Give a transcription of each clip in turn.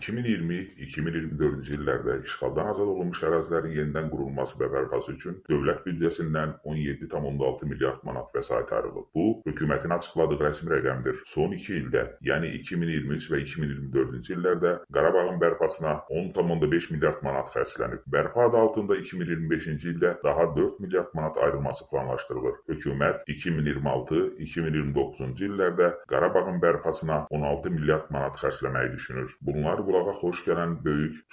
2020-2024-cü illərdə işğaldan azad olunmuş ərazilərin yenidən qurulması və bərpası üçün dövlət büdcəsindən 17,6 milyard manat vəsait ayrılıb. Bu, hökumətin açıqladığı rəsmi rəqəmdir. Son 2 ildə, yəni 2023 və 2024-cü illərdə Qarabağın bərpasına 10,5 milyard manat xərclənib. Bərpa adı altında 2025-ci ildə daha 4 milyard manat ayrılması planlaşdırılır. Hökumət 2026-2029-cu illərdə Qarabağın bərpasına 16 milyard manat xərcləməyi düşünür. Bunlar qulağa xoş gələn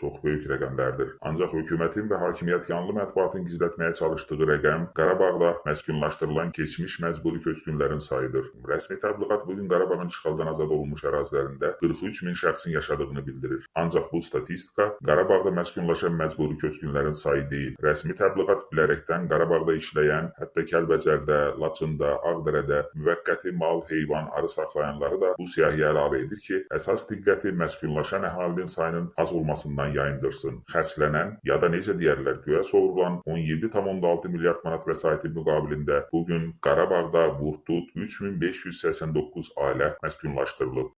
çox böyük rəqəmlərdir. Ancaq hökumətin və hakimiyyət yanlı mətbuatın gizlətməyə çalışdığı rəqəm Qarabağda məskunlaşdırılan keçmiş məcburi köçkünlərin sayıdır. Rəsmi təbliğat bugün Qarabağın işğaldan azad olunmuş ərazilərində 43 min şəxsin yaşadığını bildirir. Ancaq bu statistika Qarabağda məskunlaşan məcburi köçkünlərin sayı deyil. Rəsmi təbliğat bilərəkdən Qarabağda işləyən, hətta Kəlbəcərdə, Laçında, Ağdərədə müvəqqəti mal, heyvan, arı saxlayanları da bu siyahıya əlavə edir ki, əsas diqqəti məskunlaşan əhalinin sayının az olmasından yayındırsın. Xərclənən ya da necə deyərlər, göyə sovurulan 17,6 milyard manat vəsaitin müqabilində bugün Qarabağda vurdut 3589 ailə məskunlaşdırılıb.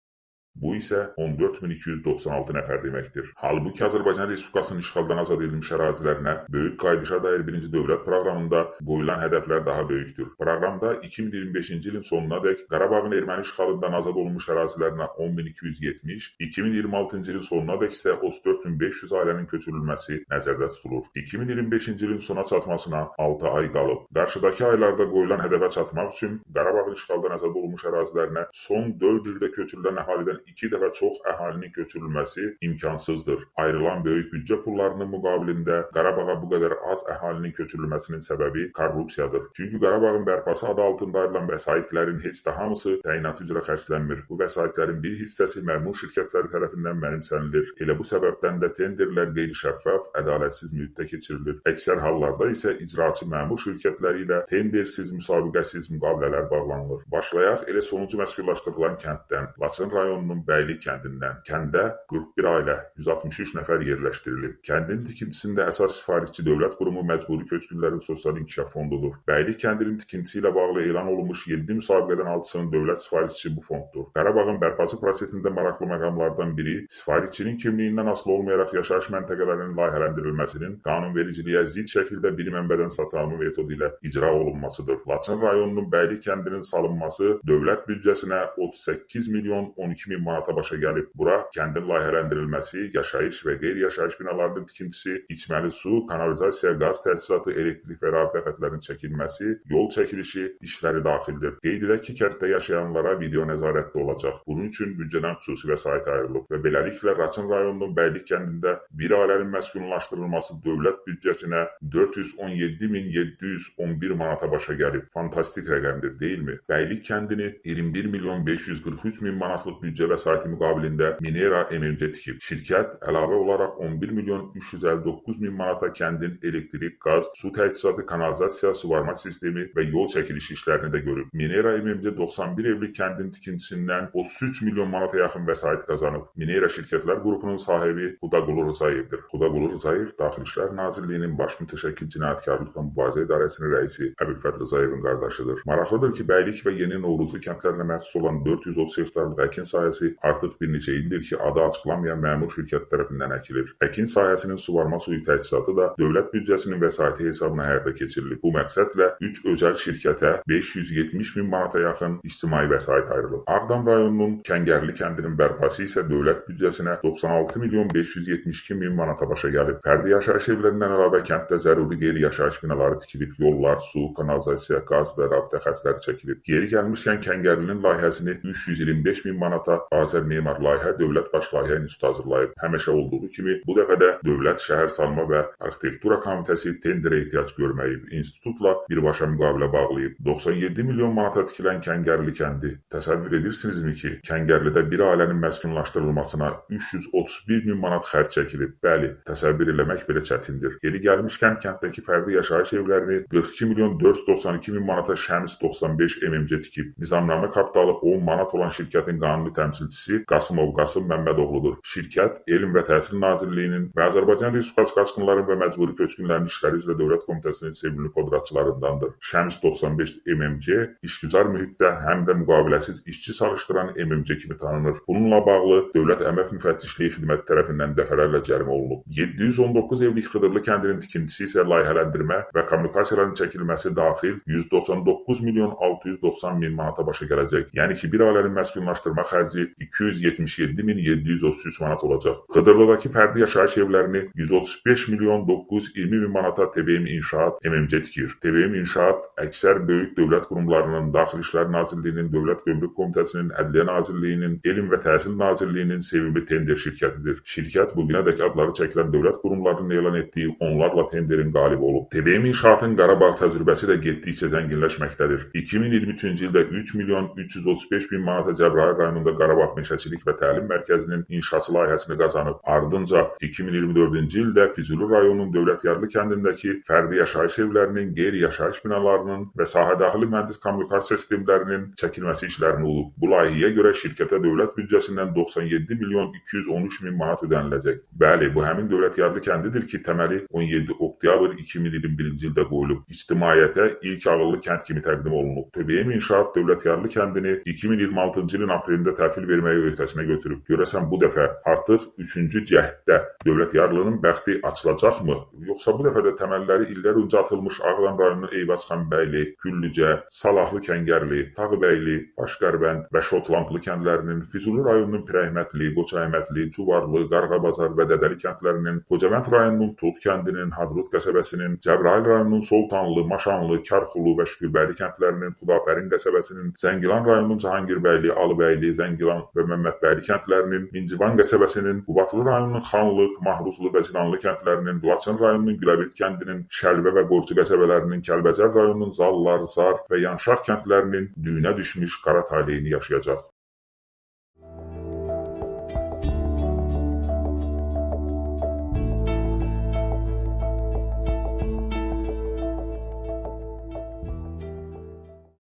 Bu isə 14296 nəfər deməkdir. Halbuki Azərbaycan Respublikasının işğaldan azad edilmiş ərazilərinə böyük qayıdışa dair birinci dövlət proqramında qoyulan hədəflər daha böyükdür. Proqramda 2025-ci ilin sonunadək Qarabağın erməni işğalından azad olunmuş ərazilərinə 10.270, 2026-cı ilin sonunadək isə 34500 ailənin köçürülməsi nəzərdə tutulur. 2025-ci ilin sona çatmasına 6 ay qalıb. Qarşıdakı aylarda qoyulan hədəfə çatmaq üçün Qarabağın işğaldan azad olunmuş ərazilərinə son 4 ildə köçürülən əhalidən 2 dəfə çox əhalinin köçürülməsi imkansızdır. Ayrılan böyük büdcə pullarının müqabilində Qarabağa bu qədər az əhalinin köçürülməsinin səbəbi korrupsiyadır. Çünki Qarabağın bərpası adı altında ayrılan vəsaitlərin heç də hamısı təyinat üzrə xərclənmir. Bu vəsaitlərin bir hissəsi məmur şirkətləri tərəfindən mənimsənilir. Elə bu səbəbdən də tenderlər qeyri-şəffaf, ədalətsiz mühitdə keçirilir. Əksər hallarda isə icraçı məmur şirkətləri ilə tendersiz, müsabiqəsiz müqavilələr bağlanılır. Başlayaq elə sonuncu məskunlaşdırılan kənddən, Laçın rayonunun Bəylik kəndindən. Kəndə 41 ailə, 163 nəfər yerləşdirilib. Kəndin tikintisində əsas sifarişçi dövlət qurumu Məcburi Köçkünlərin Sosial İnkişaf Fondudur. Bəylik kəndinin tikintisi ilə bağlı elan olunmuş 7 müsabiqədən 6-sının dövlət sifarişçisi bu fonddur. Qarabağın bərpası prosesində maraqlı məqamlardan biri sifarişçinin kimliyindən asılı olmayaraq yaşayış məntəqələrinin layihələndirilməsinin qanunvericiliyə zidd şəkildə bir mənbədən satılma metodu ilə icra olunmasıdır. Laçın rayonunun Bəylik kəndinin salınması dövlət büdcəsinə 38 milyon 12 min manata başa gəlib. Bura kəndin layihələndirilməsi, yaşayış və qeyri-yaşayış binalarının tikintisi, içməli su, kanalizasiya, qaz təchizatı, elektrik və rabitə xətlərinin çəkilməsi, yol çəkilişi işləri daxildir. Qeyd edək ki, kənddə yaşayanlara video nəzarətdə olacaq. Bunun üçün büdcədən xüsusi vəsait ayrılıb və beləliklə Laçın rayonunun Bəylik kəndində bir ailənin məskunlaşdırılması dövlət büdcəsinə 417.711 manata başa gəlib. Fantastik rəqəmdir, deyilmi? Bəylik kəndini 21 milyon 543 min manatlıq büdcə vəsaiti müqabilində Minera MMC tikib. Şirkət əlavə olaraq 11 milyon 359 min manata kəndin elektrik, qaz, su təchizatı, kanalizasiya, suvarma sistemi və yol çəkilişi işlərini də görüb. Minera MMC 91 evlik kəndin tikintisindən 33 milyon manata yaxın vəsait qazanıb. Minera şirkətlər qrupunun sahibi Xudaqulu Rızayevdir. Xudaqulu Rızayev Daxili İşlər Nazirliyinin baş mütəşəkkil cinayətkarlıqla mübarizə idarəsinin rəisi Əbülfət Rızayevin qardaşıdır. Maraqlıdır ki, Bəylik və Yeni Novruzlu kəndlərinə məxsus olan 430 hektarlıq əkin sahəsi artıq bir neçə ildir ki, adı açıqlanmayan məmur şirkət tərəfindən əkilir. Əkin sahəsinin suvarma suyu təchizatı da dövlət büdcəsinin vəsaiti hesabına həyata keçirilib. Bu məqsədlə 3 özəl şirkətə 570 min manata yaxın ictimai vəsait ayrılıb. Ağdam rayonunun Kəngərli kəndinin bərpası isə dövlət büdcəsinə 96 milyon 572 min manata başa gəlib. Fərdi yaşayış evlərindən əlavə kənddə zəruri qeyri-yaşayış binaları tikilib, yollar, su, kanalizasiya, qaz və rabitə xətləri çəkilib. Yeri gəlmişkən Kəngərlinin layihəsini 325 min manata Azər Memar Layihə Dövlət Baş Layihə İnstitutu hazırlayıb. Həmişə olduğu kimi bu dəfə də Dövlət Şəhər Salma və Arxitektura Komitəsi tenderə ehtiyac görməyib. İnstitutla birbaşa müqavilə bağlayıb. 97 milyon manata tikilən Kəngərli kəndi. Təsəvvür edirsinizmi ki, Kəngərlidə bir ailənin məskunlaşdırılmasına 331 min manat xərc çəkilib? Bəli, təsəvvür eləmək belə çətindir. Yeri gəlmişkən kənddəki fərdi yaşayış evlərini 42 milyon 492 min manata Şəms 95 MMC tikib. Nizamnamə kapitalı 10 manat olan şirkətin qanuni təmsilçisi təmsilçisi Qasımov Qasım Məmmədoğludur. Şirkət Elm və Təhsil Nazirliyinin və Azərbaycan Respublikası Qaçqınların və Məcburi Köçkünlərin İşləri üzrə Dövlət Komitəsinin sevimli podratçılarındandır. Şəms 95 MMC işgüzar mühitdə həm də müqaviləsiz işçi çalışdıran MMC kimi tanınır. Bununla bağlı Dövlət Əmək Müfəttişliyi Xidməti tərəfindən dəfələrlə cərimə olunub. 719 evlik Xıdırlı kəndinin tikintisi isə layihələndirmə və kommunikasiyaların çəkilməsi daxil 199 milyon 690 min manata başa gələcək. Yəni ki, bir ailənin məskunlaşdırma xərci 277 min 733 manat olacaq. Xıdırlıdakı fərdi yaşayış evlərini 135 milyon 920 min manata TBM İnşaat MMC tikir. TBM İnşaat əksər böyük dövlət qurumlarının, Daxili İşlər Nazirliyinin, Dövlət Gömrük Komitəsinin, Ədliyyə Nazirliyinin, Elm və Təhsil Nazirliyinin sevimli tender şirkətidir. Şirkət bugünədək adları çəkilən dövlət qurumlarının elan etdiyi onlarla tenderin qalibi olub. TBM İnşaatın Qarabağ təcrübəsi də getdikcə zənginləşməkdədir. 2023-cü ildə 3 milyon 335 bin manata Cəbrayıl rayonunda Qarabağ Meşəçilik və Təlim Mərkəzinin inşası layihəsini qazanıb. Ardınca 2024-cü ildə Füzuli rayonunun Dövlətyarlı kəndindəki fərdi yaşayış evlərinin, qeyri-yaşayış binalarının və sahədaxili mühəndis kommunikasiya sistemlərinin çəkilməsi işlərini olub. Bu layihəyə görə şirkətə dövlət büdcəsindən 97 milyon 213 min manat ödəniləcək. Bəli, bu həmin Dövlətyarlı kəndidir ki, təməli 17 oktyabr 2021-ci ildə qoyulub. İctimaiyyətə ilk ağıllı kənd kimi təqdim olunub. TBM İnşaat Dövlətyarlı kəndini 2026-cı ilin aprelində təhvil verməyi öhdəsinə götürüb. Görəsən bu dəfə artıq 3-cü cəhddə Dövlətyarlının bəxti açılacaqmı? Yoxsa bu dəfə də təməlləri illər öncə atılmış Ağdam rayonunun Eyvazxanbəyli, Güllücə, Salahlı Kəngərli, Tağbəyli, Başqərbənd və Şotlandlı kəndlərinin, Füzuli rayonunun Pirəhmətli, Qoçaəhmədli, Cuvarlı, Qarğabazar və Dədəli kəndlərinin, Xocavənd rayonunun Tuğ kəndinin, Hadrut qəsəbəsinin, Cəbrayıl rayonunun Soltanlı, Maşanlı, Karxulu və Şükürbəyli kəndlərinin, Xudafərin qəsəbəsinin, Zəngilan rayonunun Cahangirbəyli, Alıbəyli, Zəngilan və Məmmədbəyli kəndlərinin, Mincivan qəsəbəsinin, Qubadlı rayonunun Xanlıq, Mahruzlu və Zinanlı kəndlərinin, Laçın rayonunun Güləbird kəndinin, Şəlbə və Qorçu qəsəbələrinin, Kəlbəcər rayonunun Zallar, Zar və Yanşaq kəndlərinin düyünə düşmüş qara taleyini yaşayacaq.